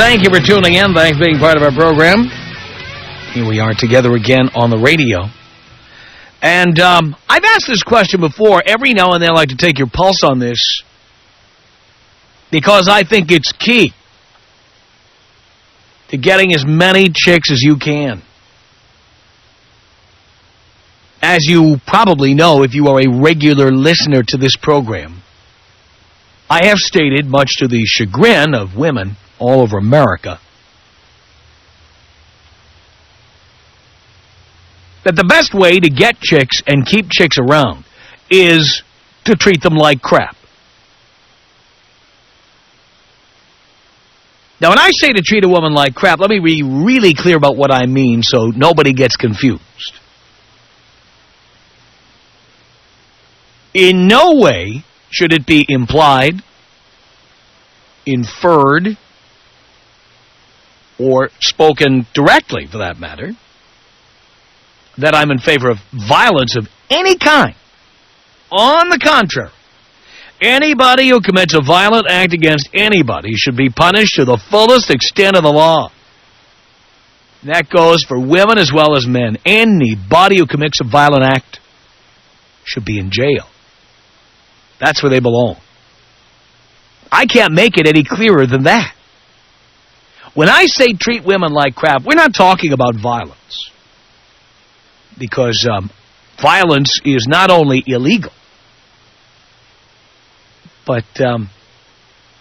Thank you for tuning in. Thanks for being part of our program. Here we are together again on the radio. And I've asked this question before. Every now and then I like to take your pulse on this because I think it's key to getting as many chicks as you can. As you probably know, if you are a regular listener to this program, I have stated, much to the chagrin of women all over America, that the best way to get chicks and keep chicks around is to treat them like crap. Now, when I say to treat a woman like crap, let me be really clear about what I mean so nobody gets confused. In no way should it be implied, inferred, or spoken directly, for that matter, that I'm in favor of violence of any kind. On the contrary, anybody who commits a violent act against anybody should be punished to the fullest extent of the law. That goes for women as well as men. Anybody who commits a violent act should be in jail. That's where they belong. I can't make it any clearer than that. When I say treat women like crap, we're not talking about violence. Because violence is not only illegal, but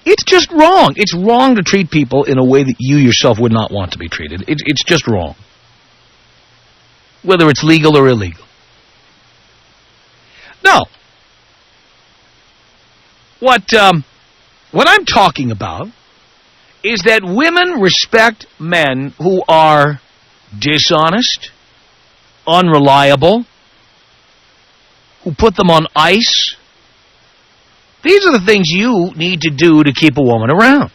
it's just wrong. It's wrong to treat people in a way that you yourself would not want to be treated. It's just wrong. Whether it's legal or illegal. No. What I'm talking about is that women respect men who are dishonest, unreliable, who put them on ice. These are the things you need to do to keep a woman around.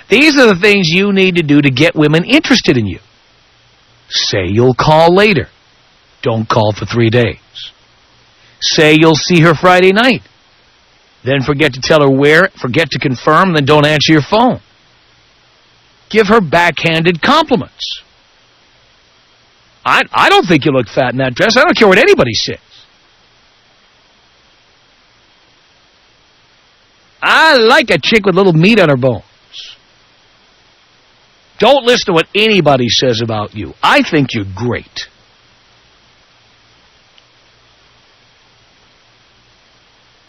These are the things you need to do to get women interested in you. Say you'll call later. Don't call for 3 days. Say you'll see her Friday night. Then forget to tell her where, forget to confirm, then don't answer your phone. Give her backhanded compliments. I don't think you look fat in that dress. I don't care what anybody says. I like a chick with little meat on her bones. Don't listen to what anybody says about you. I think you're great.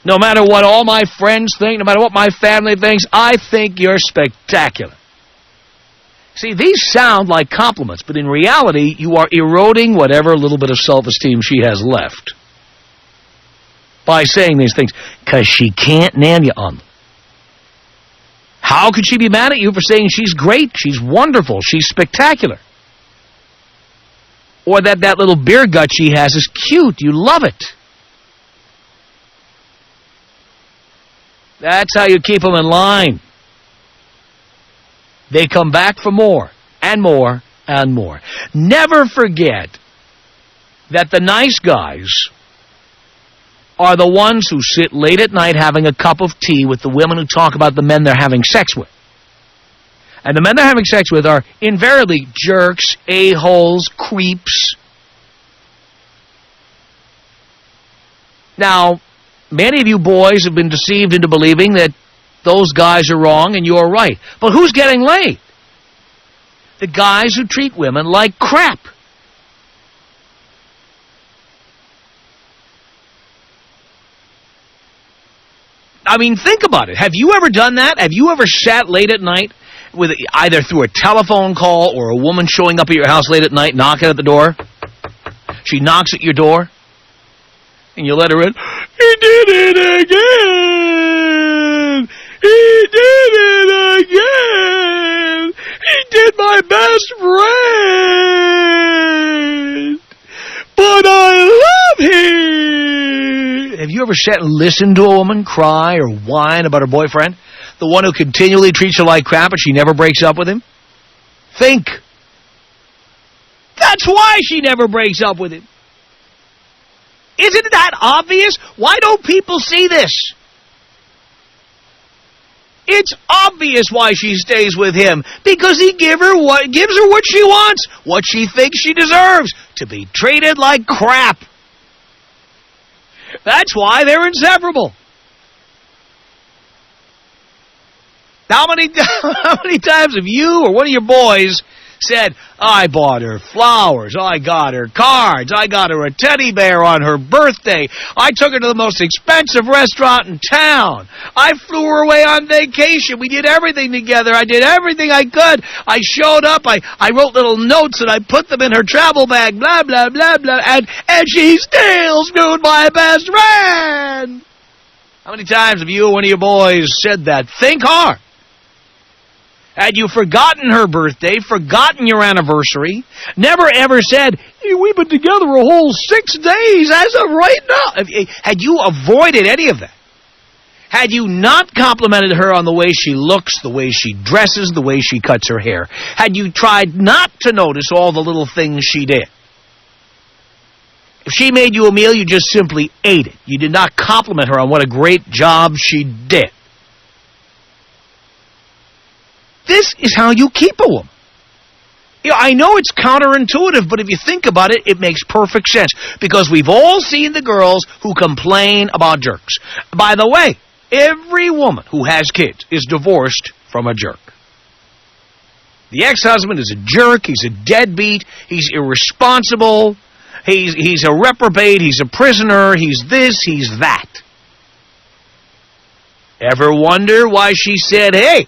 No matter what all my friends think, no matter what my family thinks, I think you're spectacular. See, these sound like compliments, but in reality, you are eroding whatever little bit of self-esteem she has left by saying these things, because she can't nail you on them. How could she be mad at you for saying she's great, she's wonderful, she's spectacular? Or that little beer gut she has is cute, you love it. That's how you keep them in line. They come back for more and more and more. Never forget that the nice guys are the ones who sit late at night having a cup of tea with the women who talk about the men they're having sex with. And the men they're having sex with are invariably jerks, a-holes, creeps. Now, many of you boys have been deceived into believing that those guys are wrong and you're right. But who's getting laid? The guys who treat women like crap. I mean, think about it. Have you ever done that? Have you ever sat late at night with either through a telephone call or a woman showing up at your house late at night, knocking at the door? She knocks at your door, and you let her in. He did it again! He did it again! He did my best friend! But I love him! Have you ever sat and listened to a woman cry or whine about her boyfriend? The one who continually treats her like crap and she never breaks up with him? Think. That's why she never breaks up with him. Isn't that obvious? Why don't people see this? It's obvious why she stays with him. Because he gives her what she wants, what she thinks she deserves, to be treated like crap. That's why they're inseparable. How many times have you or one of your boys said, I bought her flowers, I got her cards, I got her a teddy bear on her birthday, I took her to the most expensive restaurant in town, I flew her away on vacation, we did everything together, I did everything I could, I showed up, I wrote little notes and I put them in her travel bag, blah, blah, blah, blah, and she still screwed my best friend. How many times have you or one of your boys said that? Think hard. Had you forgotten her birthday, forgotten your anniversary, never ever said, hey, we've been together a whole 6 days as of right now. Had you avoided any of that, had you not complimented her on the way she looks, the way she dresses, the way she cuts her hair, had you tried not to notice all the little things she did, if she made you a meal, you just simply ate it. You did not compliment her on what a great job she did. This is how you keep a woman. You know, I know it's counterintuitive, but if you think about it, it makes perfect sense. Because we've all seen the girls who complain about jerks. By the way, every woman who has kids is divorced from a jerk. The ex-husband is a jerk, he's a deadbeat, he's irresponsible, he's a reprobate, he's a prisoner, he's this, he's that. Ever wonder why she said, hey,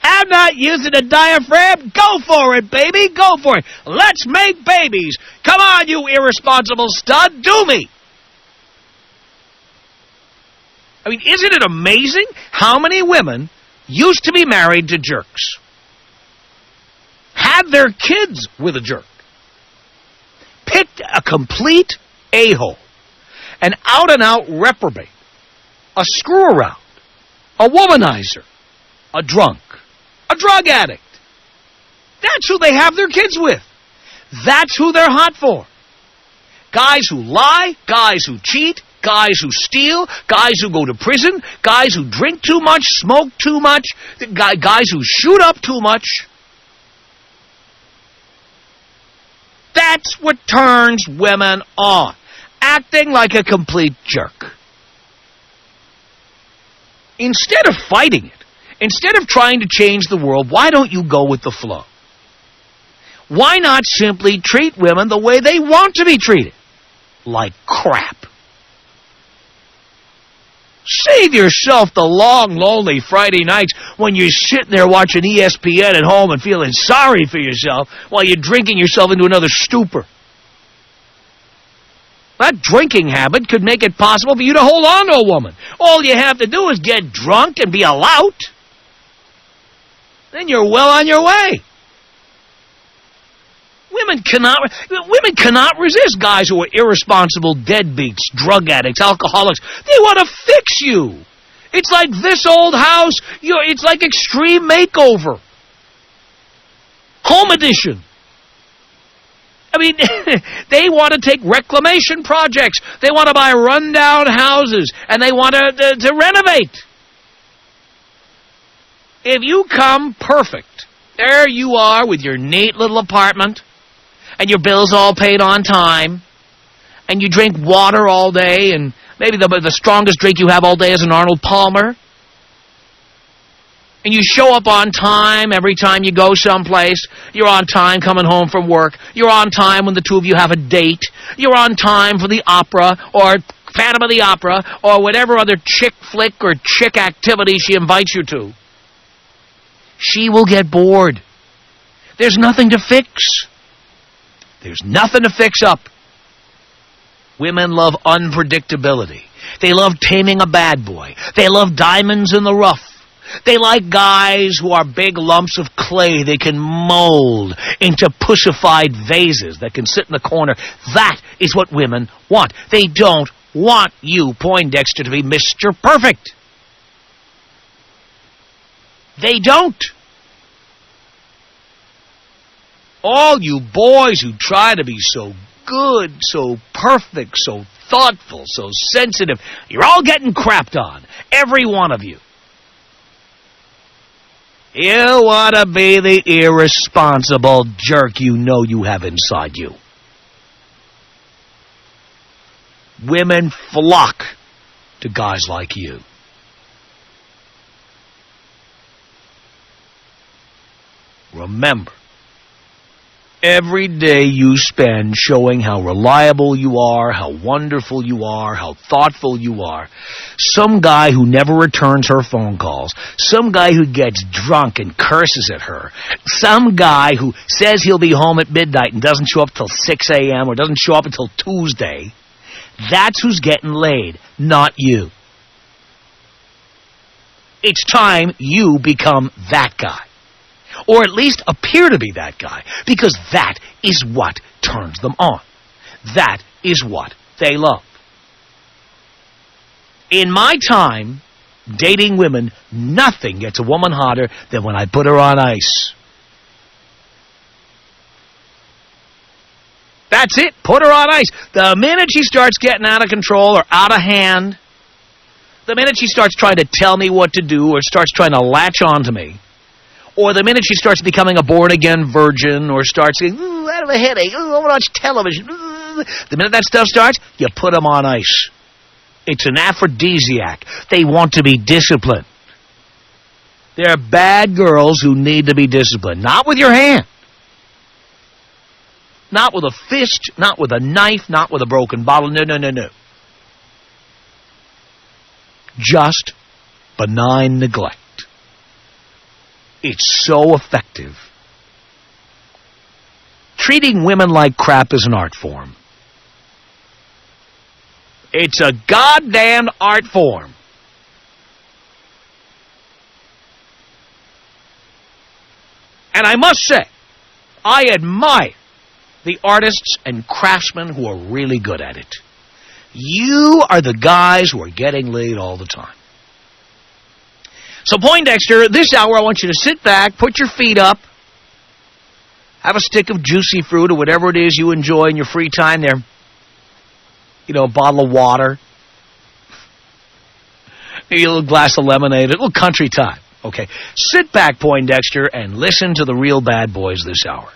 I'm not using a diaphragm. Go for it, baby. Go for it. Let's make babies. Come on, you irresponsible stud. Do me. I mean, isn't it amazing how many women used to be married to jerks, had their kids with a jerk, picked a complete a-hole, an out-and-out reprobate, a screw-around, a womanizer, a drunk, a drug addict. That's who they have their kids with. That's who they're hot for. Guys who lie, guys who cheat, guys who steal, guys who go to prison, guys who drink too much, smoke too much, guys who shoot up too much. That's what turns women on. Acting like a complete jerk. Instead of fighting it, instead of trying to change the world, why don't you go with the flow? Why not simply treat women the way they want to be treated? Like crap. Save yourself the long, lonely Friday nights when you're sitting there watching ESPN at home and feeling sorry for yourself while you're drinking yourself into another stupor. That drinking habit could make it possible for you to hold on to a woman. All you have to do is get drunk and be a lout. Then you're well on your way. Women cannot resist guys who are irresponsible deadbeats, drug addicts, alcoholics. They want to fix you. It's like This Old House. It's like Extreme Makeover. Home Edition. I mean, they want to take reclamation projects. They want to buy rundown houses, and they want to renovate. If you come perfect, there you are with your neat little apartment, and your bills all paid on time, and you drink water all day, and maybe the strongest drink you have all day is an Arnold Palmer, and you show up on time every time you go someplace, you're on time coming home from work, you're on time when the two of you have a date, you're on time for the opera, or Phantom of the Opera, or whatever other chick flick or chick activity she invites you to, she will get bored. There's nothing to fix. There's nothing to fix up. Women love unpredictability. They love taming a bad boy. They love diamonds in the rough. They like guys who are big lumps of clay they can mold into pussified vases that can sit in the corner. That is what women want. They don't want you, Poindexter, to be Mr. Perfect. They don't. All you boys who try to be so good, so perfect, so thoughtful, so sensitive, you're all getting crapped on. Every one of you. You want to be the irresponsible jerk you know you have inside you. Women flock to guys like you. Remember, every day you spend showing how reliable you are, how wonderful you are, how thoughtful you are, some guy who never returns her phone calls, some guy who gets drunk and curses at her, some guy who says he'll be home at midnight and doesn't show up till 6 a.m. or doesn't show up until Tuesday, that's who's getting laid, not you. It's time you become that guy. Or at least appear to be that guy, because that is what turns them on. That is what they love. In my time dating women, nothing gets a woman hotter than when I put her on ice. That's it. Put her on ice. The minute she starts getting out of control or out of hand, the minute she starts trying to tell me what to do or starts trying to latch on to me, or the minute she starts becoming a born-again virgin or starts saying, ooh, I have a headache, ooh, I want to watch television. Ooh. The minute that stuff starts, you put them on ice. It's an aphrodisiac. They want to be disciplined. They're bad girls who need to be disciplined. Not with your hand. Not with a fist, not with a knife, not with a broken bottle. No, no, no, no. Just benign neglect. It's so effective. Treating women like crap is an art form. It's a goddamn art form. And I must say, I admire the artists and craftsmen who are really good at it. You are the guys who are getting laid all the time. So, Poindexter, this hour I want you to sit back, put your feet up, have a stick of juicy fruit or whatever it is you enjoy in your free time there. You know, a bottle of water, maybe a little glass of lemonade, a little country time. Okay, sit back, Poindexter, and listen to the real bad boys this hour.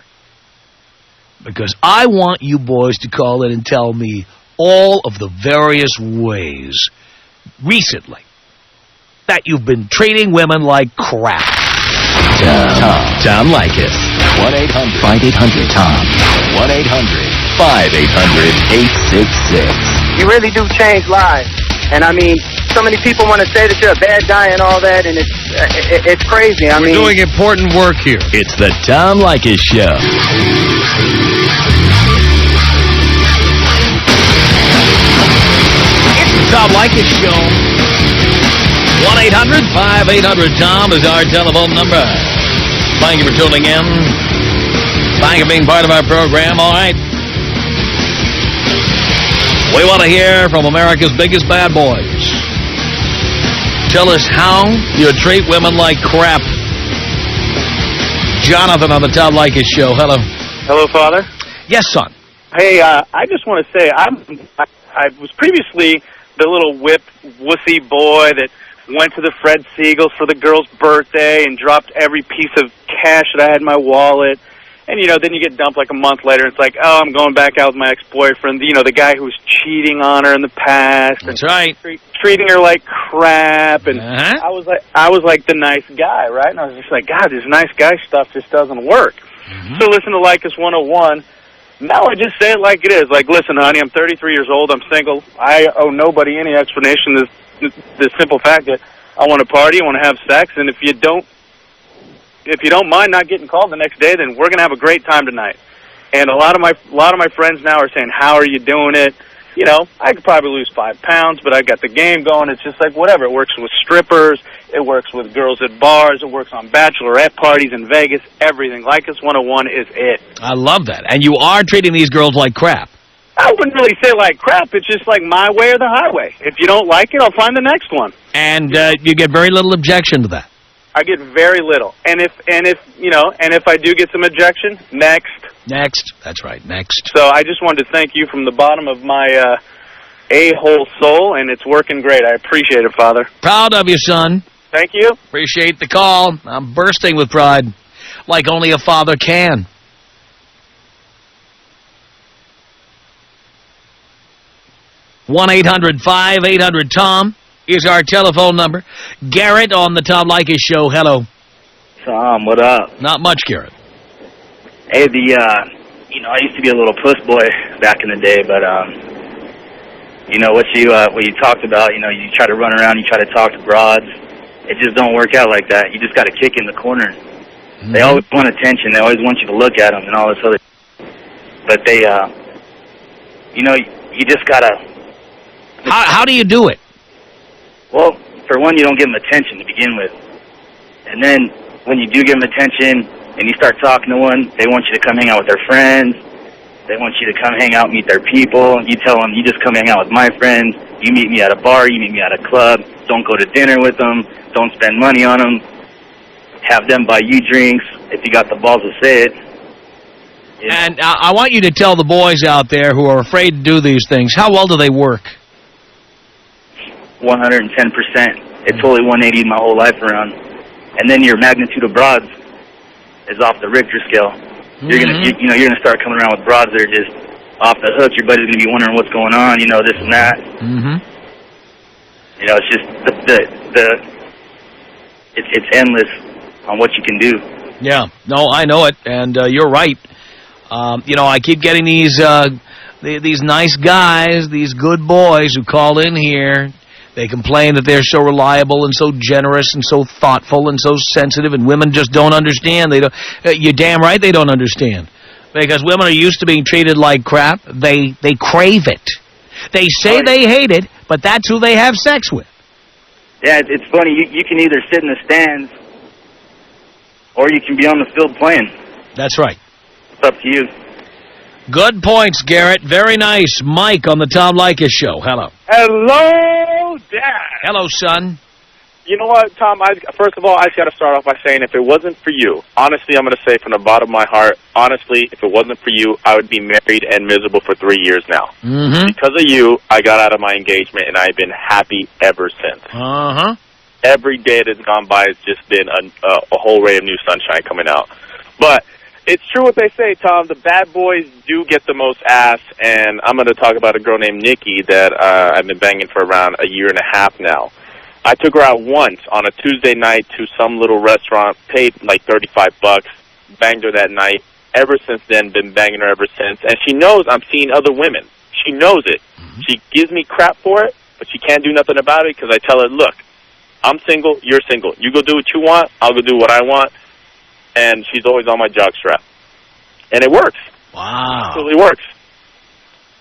Because I want you boys to call in and tell me all of the various ways recently that you've been treating women like crap. Tom Leykis. 1-800-5800-TOM. 1-800-5800-866. You really do change lives. And I mean, so many people want to say that you're a bad guy and all that, and it's crazy. We're doing important work here. It's the Tom Leykis Show. It's the Tom Leykis Show. 1-800-5800-TOM is our telephone number. Thank you for tuning in. Thank you for being part of our program. All right. We want to hear from America's biggest bad boys. Tell us how you treat women like crap. Jonathan on the Tom Leykis Show. Hello. Hello, Father. Yes, son. Hey, I just want to say I was previously the little whip wussy boy that went to the Fred Seagul's for the girl's birthday and dropped every piece of cash that I had in my wallet. And, you know, then you get dumped like a month later. And it's like, oh, I'm going back out with my ex-boyfriend, you know, the guy who was cheating on her in the past. That's right. Treating her like crap. And I was like the nice guy, right? And I was just like, God, this nice guy stuff just doesn't work. So listen to Leykis 101. Now I just say it like it is. Like, listen, honey, I'm 33 years old. I'm single. I owe nobody any explanation. The simple fact that I want to party, I want to have sex, and if you don't mind not getting called the next day, then we're gonna have a great time tonight. And a lot of my friends now are saying, "How are you doing it?" You know, I could probably lose 5 pounds, but I got the game going. It's just like whatever. It works with strippers. It works with girls at bars. It works on bachelorette parties in Vegas. Everything. Leykis 101 is it. I love that. And you are treating these girls like crap. I wouldn't really say like crap. It's just like my way or the highway. If you don't like it, I'll find the next one. And you get very little objection to that. I get very little. And if I do get some objection, next. Next. That's right. Next. So I just wanted to thank you from the bottom of my a-hole soul, and it's working great. I appreciate it, Father. Proud of you, son. Thank you. Appreciate the call. I'm bursting with pride, like only a father can. One 800-5800-TOM is our telephone number. Garrett on the Tom Leykis Show. Hello. Tom, what up? Not much, Garrett. Hey, I used to be a little puss boy back in the day, but, what you talked about, you try to run around, you try to talk to broads. It just don't work out like that. You just got to kick in the corner. Mm-hmm. They always want attention. They always want you to look at them and all this other. But they, you just got to. How do you do it? Well, for one, you don't give them attention to begin with. And then when you do give them attention and you start talking to one, they want you to come hang out with their friends. They want you to come hang out and meet their people. You tell them, you just come hang out with my friends. You meet me at a bar. You meet me at a club. Don't go to dinner with them. Don't spend money on them. Have them buy you drinks if you got the balls to say it. Yeah. And I want you to tell the boys out there who are afraid to do these things, how well do they work? 110%. It's totally 180 my whole life around. And then your magnitude of broads is off the Richter scale. You're gonna start coming around with broads that are just off the hook. Your buddy's gonna be wondering what's going on, this and that. Mm-hmm. It's just it's endless on what you can do. Yeah, no, I know it, and you're right. I keep getting these nice guys, these good boys who call in here. They complain that they're so reliable and so generous and so thoughtful and so sensitive, and women just don't understand. They don't. You're damn right they don't understand, because women are used to being treated like crap. They crave it. They say they hate it, but that's who they have sex with. Yeah, it's funny. You can either sit in the stands or you can be on the field playing. That's right. It's up to you. Good points, Garrett. Very nice. Mike on the Tom Leykis Show. Hello. Hello, Dad. Hello, son. You know what, Tom? First of all, I just got to start off by saying if it wasn't for you, honestly, I'm going to say from the bottom of my heart, honestly, if it wasn't for you, I would be married and miserable for 3 years now. Mm-hmm. Because of you, I got out of my engagement, and I've been happy ever since. Uh-huh. Every day that's gone by has just been a whole ray of new sunshine coming out. But it's true what they say, Tom. The bad boys do get the most ass, and I'm going to talk about a girl named Nikki that I've been banging for around a year and a half now. I took her out once on a Tuesday night to some little restaurant, paid like $35, banged her that night. Ever since then, been banging her ever since. And she knows I'm seeing other women. She knows it. Mm-hmm. She gives me crap for it, but she can't do nothing about it because I tell her, look, I'm single, you're single. You go do what you want, I'll go do what I want. And she's always on my jockstrap. And it works. Wow. It absolutely works.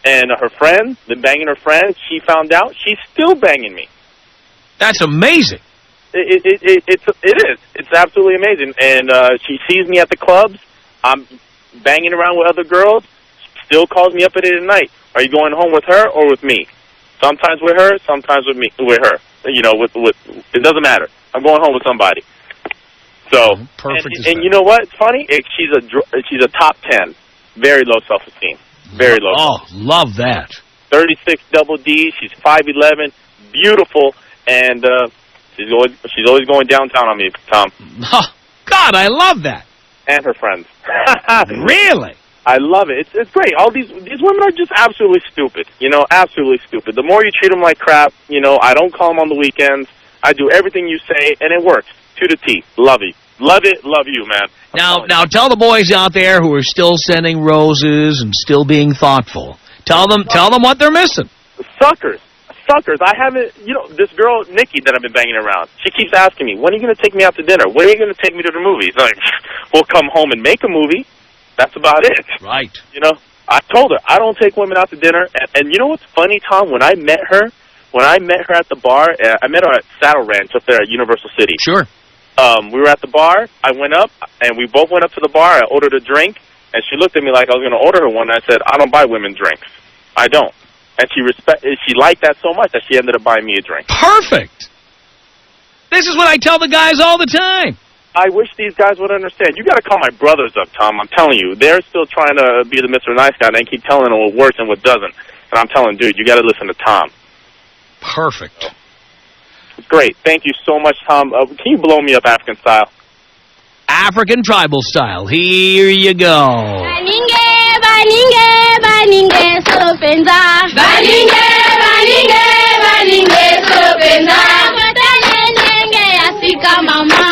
And her friend, been banging her friend, she found out, she's still banging me. That's amazing. It is. It's absolutely amazing. And she sees me at the clubs. I'm banging around with other girls. Still calls me up at 8 at night. Are you going home with her or with me? Sometimes with her, sometimes with me. With her. With it doesn't matter. I'm going home with somebody. So, perfect. And you know what? It's funny. She's a top 10. Very low self-esteem. Very low. Oh, love that. 36 double D. She's 5'11", beautiful. And she's always going downtown on me, Tom. Oh, God, I love that. And her friends. Really? I love it. It's great. All these women are just absolutely stupid. Absolutely stupid. The more you treat them like crap, I don't call them on the weekends. I do everything you say, and it works to the T. Love you. Love it. Love you, man. Now, tell the boys out there who are still sending roses and still being thoughtful. Tell them what they're missing. Suckers. I haven't, this girl, Nikki, that I've been banging around, she keeps asking me, when are you going to take me out to dinner? When are you going to take me to the movies? Like, we'll come home and make a movie. That's about it. Right. I told her, I don't take women out to dinner. And you know what's funny, Tom? When I met her at the bar, I met her at Saddle Ranch up there at Universal City. Sure. We were at the bar. I went up, and we both went up to the bar. I ordered a drink, and she looked at me like I was going to order her one. And I said, I don't buy women drinks. I don't. And she liked that so much that she ended up buying me a drink. Perfect. This is what I tell the guys all the time. I wish these guys would understand. You got to call my brothers up, Tom. I'm telling you. They're still trying to be the Mr. Nice Guy, and they keep telling them what works and what doesn't. And I'm telling, dude, you got to listen to Tom. Perfect. Great. Thank you so much, Tom. Can you blow me up African style? African tribal style. Here you go. Baninge, baninge, baninge, solopenza. Baninge, baninge, baninge, solopenza. Kotele nenge asika mama.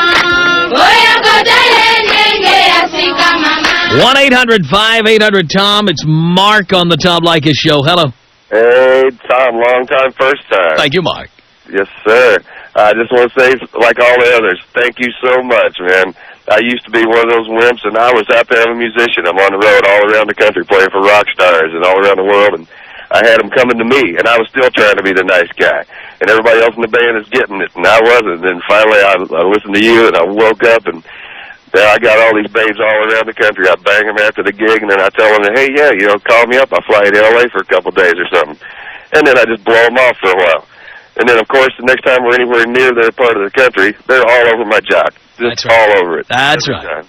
Oya kotele nenge asika mama. 1-800-5800-TOM. It's Mark on the Tom Leykis Show. Hello. Hey, Tom, long time, first time. Thank you, Mark. Yes, sir. I just want to say, like all the others, thank you so much, man. I used to be one of those wimps, and I was out there as a musician. I'm on the road all around the country playing for rock stars and all around the world, and I had them coming to me, and I was still trying to be the nice guy. And everybody else in the band is getting it, and I wasn't. And finally, I listened to you, and I woke up, and there I got all these babes all around the country. I bang them after the gig, and then I tell them, hey, yeah, call me up. I'll fly to L.A. for a couple of days or something. And then I just blow them off for a while. And then, of course, the next time we're anywhere near their part of the country, they're all over my jock. Just all over it. That's right. Time.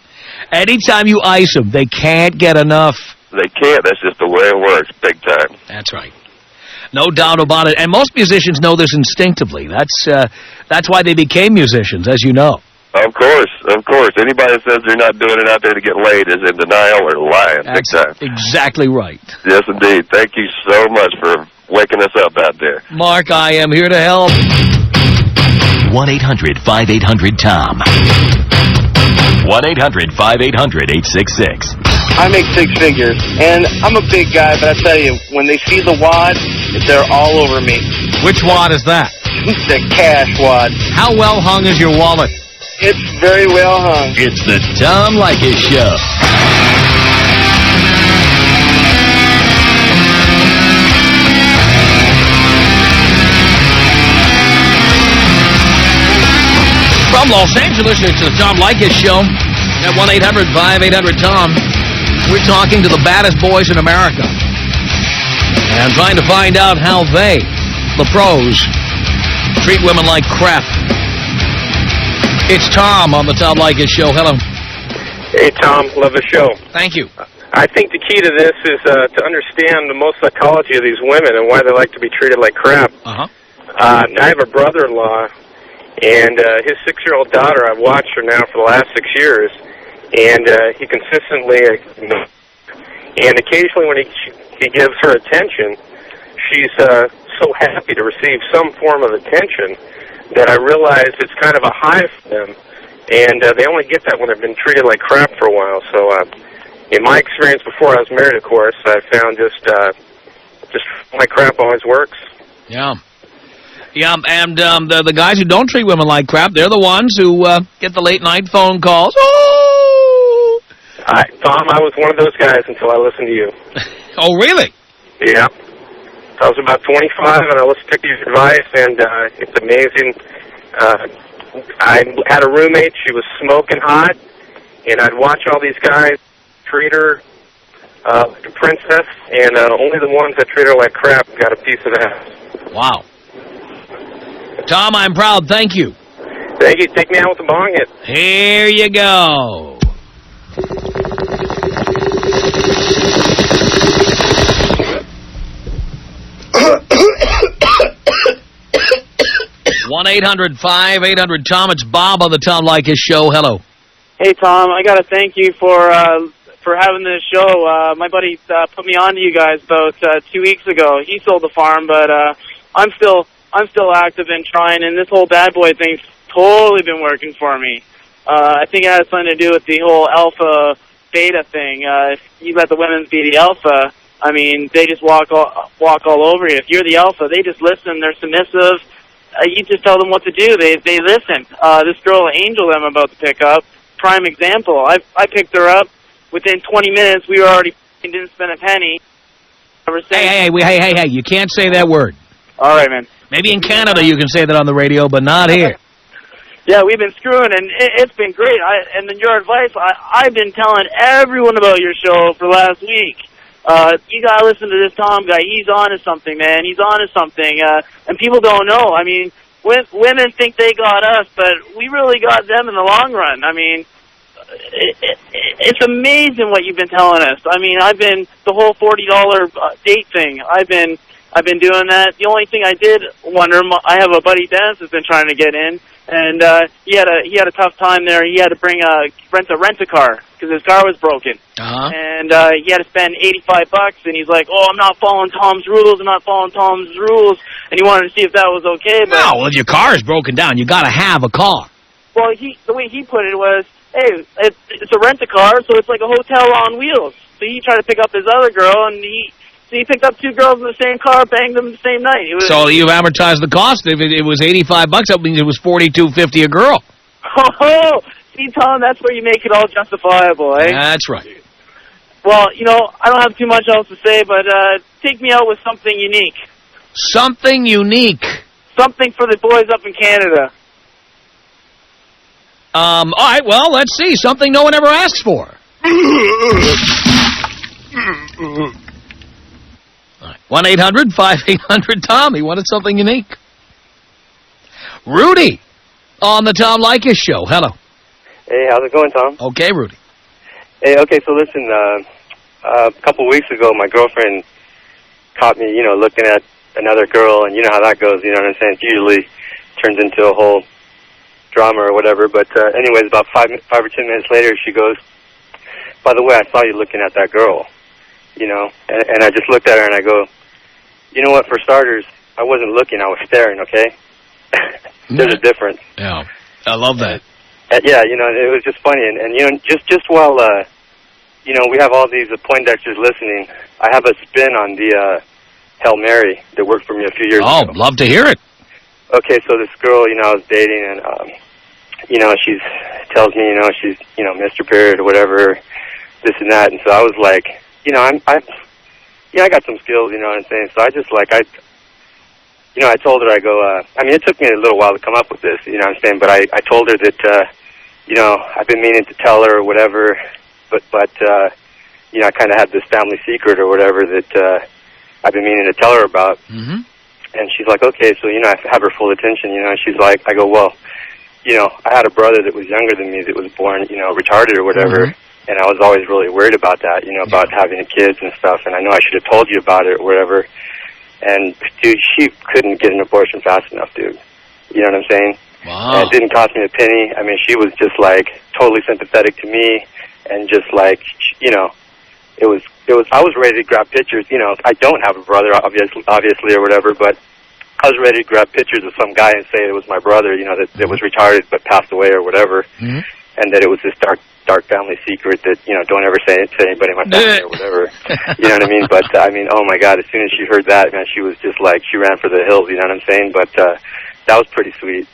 Anytime you ice them, they can't get enough. They can't. That's just the way it works, big time. That's right. No doubt about it. And most musicians know this instinctively. That's why they became musicians, as you know. Of course, of course. Anybody that says they're not doing it out there to get laid is in denial or lying. That's big time. Exactly right. Yes, indeed. Thank you so much for waking us up out there. Mark, I am here to help. 1-800-5800-TOM. 1-800-5800-866. I make six figures, and I'm a big guy, but I tell you, when they see the wad, they're all over me. Which wad is that? The cash wad. How well hung is your wallet? It's very well hung. It's the Tom Leykis Show. From Los Angeles, it's the Tom Leykis Show at 1-800-5800-TOM. We're talking to the baddest boys in America and trying to find out how they, the pros, treat women like crap. It's Tom on the Tom Leykis Show. Hello. Hey, Tom. Love the show. Thank you. I think the key to this is to understand the most psychology of these women and why they like to be treated like crap. I have a brother-in-law, and his 6-year-old daughter, I've watched her now for the last 6 years, and he consistently, and occasionally when he gives her attention, she's so happy to receive some form of attention that I realize it's kind of a high for them, and they only get that when they've been treated like crap for a while. So in my experience before I was married, of course, I found just like crap always works. Yeah. Yeah, and the guys who don't treat women like crap, they're the ones who get the late-night phone calls. Oh! Tom, I was one of those guys until I listened to you. Oh, really? Yeah. I was about 25, and I listened to your advice, and it's amazing. I had a roommate. She was smoking hot, and I'd watch all these guys treat her like a princess, and only the ones that treat her like crap got a piece of that. Wow. Tom, I'm proud. Thank you. Thank you. Take me out with the bong hit. Here you go. 1-800-5800-TOM. It's Bob on the Tom Leykis Show. Hello. Hey, Tom. I got to thank you for having this show. My buddy put me on to you guys about 2 weeks ago. He sold the farm, but I'm still active and trying, and this whole bad boy thing's totally been working for me. I think it has something to do with the whole alpha beta thing. If you let the women be the alpha, I mean, they just walk all over you. If you're the alpha, they just listen. They're submissive. You just tell them what to do. They listen. This girl, Angel, I'm about to pick up, prime example. I picked her up. Within 20 minutes, we were already didn't spend a penny. Hey, you can't say that word. All right, man. Maybe in Canada you can say that on the radio, but not here. Yeah, we've been screwing, and it's been great. And then your advice, I've been telling everyone about your show for last week. You got to listen to this Tom guy. He's on to something, man. He's on to something. And people don't know. I mean, women think they got us, but we really got them in the long run. I mean, it's amazing what you've been telling us. I mean, I've been the whole $40 date thing. I've been I've been doing that. The only thing I did wonder, I have a buddy Dennis who's been trying to get in, and he had a tough time there. He had to rent a car because his car was broken, and he had to spend $85. And he's like, "Oh, I'm not following Tom's rules. I'm not following Tom's rules." And he wanted to see if that was okay. But no, well, if your car is broken down, you got to have a car. Well, the way he put it was, "Hey, it's a rent-a-car, so it's like a hotel on wheels." So he tried to pick up his other girl, and he picked up 2 girls in the same car, banged them the same night. So you amortized the cost. If it was $85, that means it was $42.50 a girl. Oh, see, Tom, that's where you make it all justifiable, eh? That's right. Well, I don't have too much else to say, but take me out with something unique. Something unique. Something for the boys up in Canada. All right, well, let's see. Something no one ever asks for. 1-800-5800-TOM. He wanted something unique. Rudy on the Tom Leykis Show. Hello. Hey, how's it going, Tom? Okay, Rudy. Hey, okay, so listen, a couple weeks ago, my girlfriend caught me, looking at another girl, and you know how that goes, you know what I'm saying? It usually turns into a whole drama or whatever, but anyways, about 5 or 10 minutes later, she goes, "By the way, I saw you looking at that girl." And I just looked at her and I go, "You know what, for starters, I wasn't looking, I was staring, okay?" There's a difference. Yeah, I love that. Yeah, it was just funny. And just while, we have all these Poindexters listening, I have a spin on the Hail Mary that worked for me a few years ago. Oh, love to hear it. Okay, so this girl, I was dating, and, she tells me, she's, Mr. Period or whatever, this and that. And so I was like, I got some skills, you know what I'm saying? So I just I told her, I go, it took me a little while to come up with this, you know what I'm saying? But I told her that, I've been meaning to tell her or whatever, but I kind of had this family secret or whatever that I've been meaning to tell her about. Mm-hmm. And she's like, okay, so, I have her full attention, and she's like, I go, well, I had a brother that was younger than me that was born, retarded or whatever. Mm-hmm. And I was always really worried about that, about having kids and stuff. And I know I should have told you about it or whatever. And, dude, she couldn't get an abortion fast enough, dude. You know what I'm saying? Wow. And it didn't cost me a penny. I mean, she was just, totally sympathetic to me. And just, it was, I was ready to grab pictures. I don't have a brother, obviously or whatever, but I was ready to grab pictures of some guy and say it was my brother, that was retarded but passed away or whatever. Mm-hmm. And that it was this dark family secret that, don't ever say it to anybody in my family or whatever. You know what I mean? But, oh, my God, as soon as she heard that, man, she was just she ran for the hills, you know what I'm saying? But that was pretty sweet,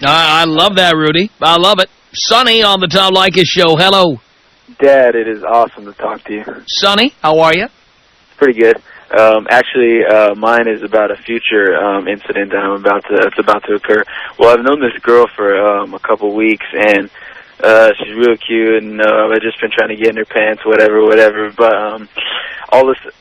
I love that, Rudy. I love it. Sonny on the Tom Leykis Show. Hello. Dad, it is awesome to talk to you. Sonny, how are you? Pretty good. Actually, mine is about a future incident that that's about to occur. Well, I've known this girl for a couple weeks, and she's real cute, and I've just been trying to get in her pants, whatever. But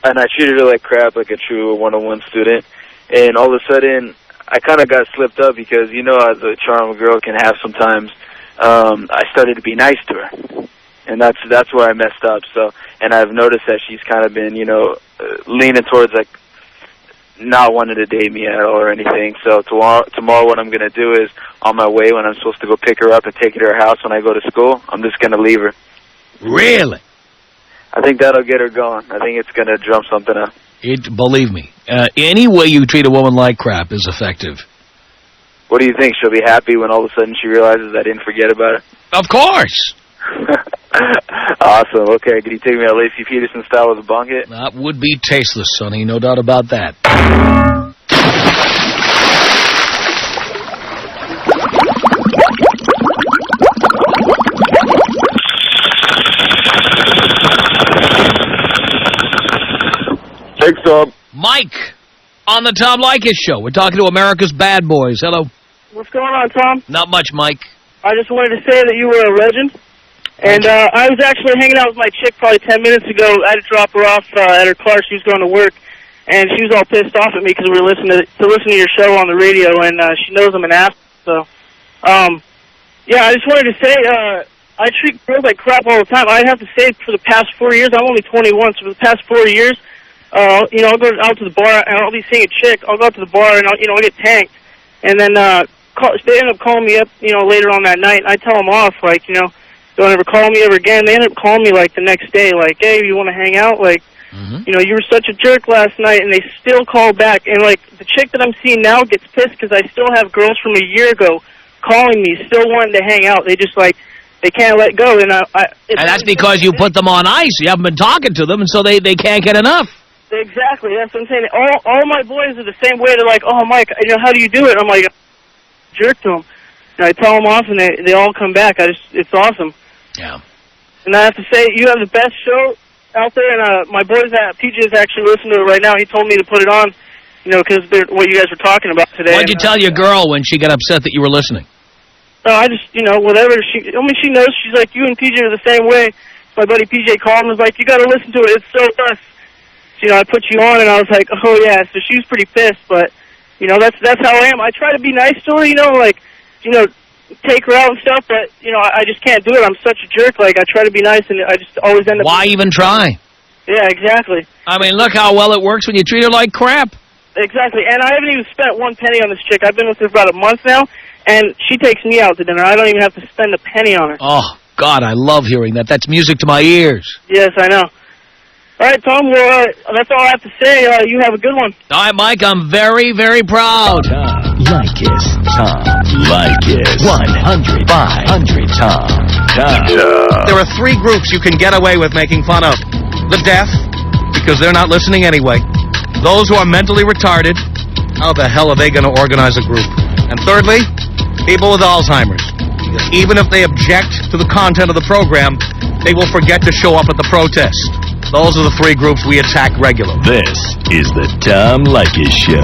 and I treated her like crap, like a true 101 student. And all of a sudden, I kind of got slipped up because as a charm a girl can have sometimes. I started to be nice to her, and that's where I messed up. So, and I've noticed that she's kind of been, leaning towards not wanting to date me at all or anything. So tomorrow what I'm going to do is, on my way when I'm supposed to go pick her up and take her to her house when I go to school, I'm just going to leave her. Really? I think that'll get her going. I think it's going to drum something up. Believe me, any way you treat a woman like crap is effective. What do you think? She'll be happy when all of a sudden she realizes I didn't forget about her? Of course. Awesome. Okay, did he take me out Lacey Peterson style with a bong hit? That would be tasteless, Sonny. No doubt about that. Thanks, Tom. Mike on the Tom Leykis Show. We're talking to America's Bad Boys. Hello. What's going on, Tom? Not much, Mike. I just wanted to say that you were a legend. And I was actually hanging out with my chick probably 10 minutes ago. I had to drop her off at her car. She was going to work. And she was all pissed off at me because we were listening to your show on the radio. And she knows I'm an ass. So, yeah, I just wanted to say I treat girls like crap all the time. I'd have to say for the past 4 years, I'm only 21, so for the past 4 years, you know, I'll go out to the bar, and I'll be seeing a chick. I'll go out to the bar, and I'll get tanked. And then they end up calling me up, you know, later on that night. And I tell them off, like, you know, don't ever call me ever again. They end up calling me, like, the next day, like, hey, you want to hang out? Like, you know, you were such a jerk last night, and they still call back. And, like, the chick that I'm seeing now gets pissed because I still have girls from a year ago calling me, still wanting to hang out. They just, like, they can't let go. And that's because you put them on ice. You haven't been talking to them, and so they can't get enough. Exactly. That's what I'm saying. All my boys are the same way. They're like, oh, Mike, you know, how do you do it? I'm like, jerk to them. And I tell them off, and they all come back. It's awesome. Yeah. And I have to say, you have the best show out there, and my boys at PJ is actually listening to it right now. He told me to put it on, you know, because what you guys were talking about today. What'd you tell your girl when she got upset that you were listening? I just, you know, whatever. She knows. She's like, you and PJ are the same way. My buddy PJ called and was like, you got to listen to it. It's so us. So, you know, I put you on, and I was like, oh, yeah. So she was pretty pissed, but, you know, that's how I am. I try to be nice to her, you know, like, you know, take her out and stuff, but, you know, I just can't do it. I'm such a jerk. Like, I try to be nice, and I just always end up... Why even try? Yeah, exactly. I mean, look how well it works when you treat her like crap. Exactly, and I haven't even spent one penny on this chick. I've been with her for about a month now, and she takes me out to dinner. I don't even have to spend a penny on her. Oh, God, I love hearing that. That's music to my ears. Yes, I know. All right, Tom, well, that's all I have to say. You have a good one. All right, Mike, I'm very, very proud. Tom Leykis. 100-500 Tom. There are three groups you can get away with making fun of. The deaf, because they're not listening anyway. Those who are mentally retarded, how the hell are they going to organize a group? And thirdly, people with Alzheimer's. Because even if they object to the content of the program, they will forget to show up at the protest. Those are the three groups we attack regularly. This is the Tom Leykis Show.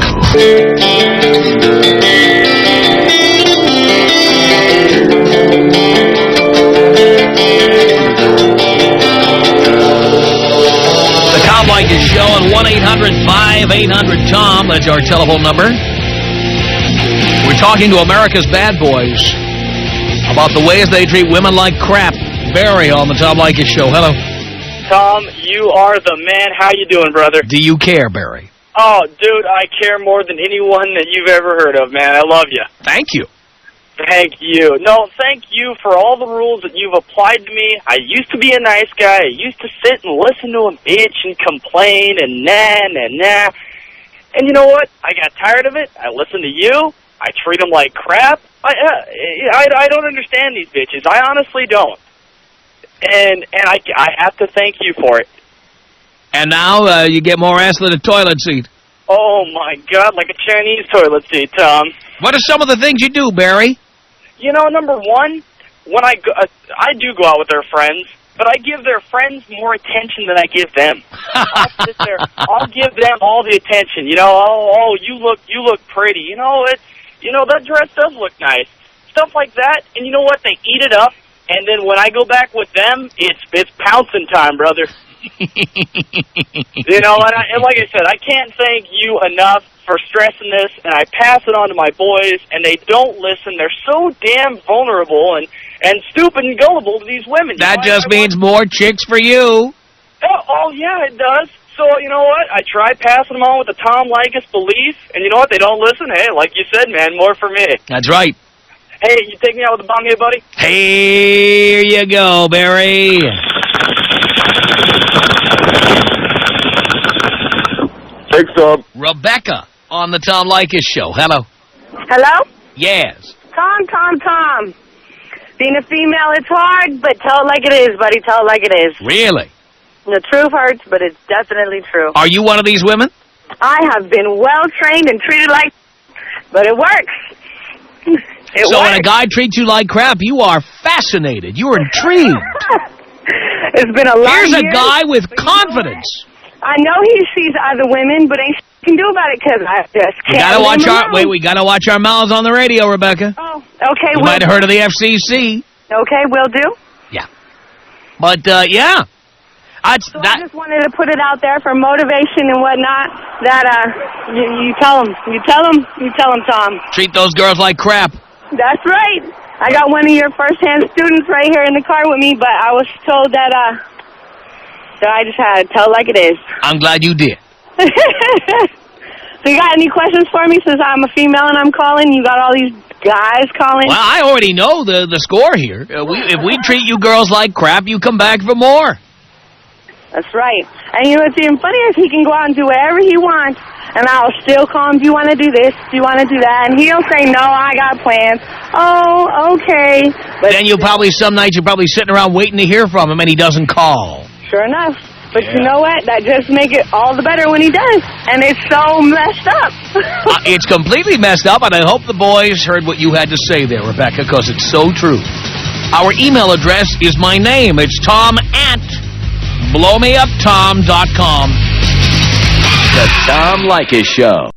The Tom Leykis Show on 1-800-5800-TOM. That's our telephone number. We're talking to America's bad boys about the ways they treat women like crap. Barry on the Tom Leykis Show. Hello. Tom, you are the man. How you doing, brother? Do you care, Barry? Oh, dude, I care more than anyone that you've ever heard of, man. I love you. Thank you. Thank you. No, thank you for all the rules that you've applied to me. I used to be a nice guy. I used to sit and listen to him bitch and complain and nah. And you know what? I got tired of it. I listen to you. I treat them like crap. I don't understand these bitches. I honestly don't. And I have to thank you for it. And now you get more ass than a toilet seat. Oh, my God, like a Chinese toilet seat, Tom. What are some of the things you do, Barry? You know, number one, when I do go out with their friends, but I give their friends more attention than I give them. I'll sit there, I'll give them all the attention. You know, oh, you look pretty. You know, that dress does look nice. Stuff like that, and you know what? They eat it up. And then when I go back with them, it's pouncing time, brother. You know, and like I said, I can't thank you enough for stressing this, and I pass it on to my boys, and they don't listen. They're so damn vulnerable and stupid and gullible to these women. That just means more chicks for you. Oh, yeah, it does. So, you know what? I try passing them on with the Tom Leykis belief, and you know what? They don't listen. Hey, like you said, man, more for me. That's right. Hey, you take me out with the bong here, buddy? Here you go, Barry. Take some. Rebecca on the Tom Leykis Show. Hello. Hello? Yes. Tom. Being a female, it's hard, but tell it like it is, buddy. Tell it like it is. Really? The truth hurts, but it's definitely true. Are you one of these women? I have been well-trained and treated like... But it works. So when a guy treats you like crap, you are fascinated. You're intrigued. It's been a long Here's a years, guy with confidence. I know he sees other women, but ain't can do about it because I just can't. We gotta watch our mouths on the radio, Rebecca. Oh, okay. You might have heard of the FCC. Okay, will do. Yeah. But yeah. I just wanted to put it out there for motivation and whatnot. That you tell them, Tom. Treat those girls like crap. That's right. I got one of your first-hand students right here in the car with me, but I was told that I just had to tell it like it is. I'm glad you did. So you got any questions for me since I'm a female and I'm calling? You got all these guys calling? Well, I already know the score here. If we treat you girls like crap, you come back for more. That's right. And you know what's even funnier is he can go out and do whatever he wants, and I'll still call him, do you want to do this? Do you want to do that? And he'll say, no, I got plans. Oh, okay. But then some nights you're probably sitting around waiting to hear from him, and he doesn't call. Sure enough. But you know what? That just makes it all the better when he does. And it's so messed up. It's completely messed up, and I hope the boys heard what you had to say there, Rebecca, because it's so true. Our email address is my name. It's Tom@blowmeuptom.com. The Tom Leykis Show.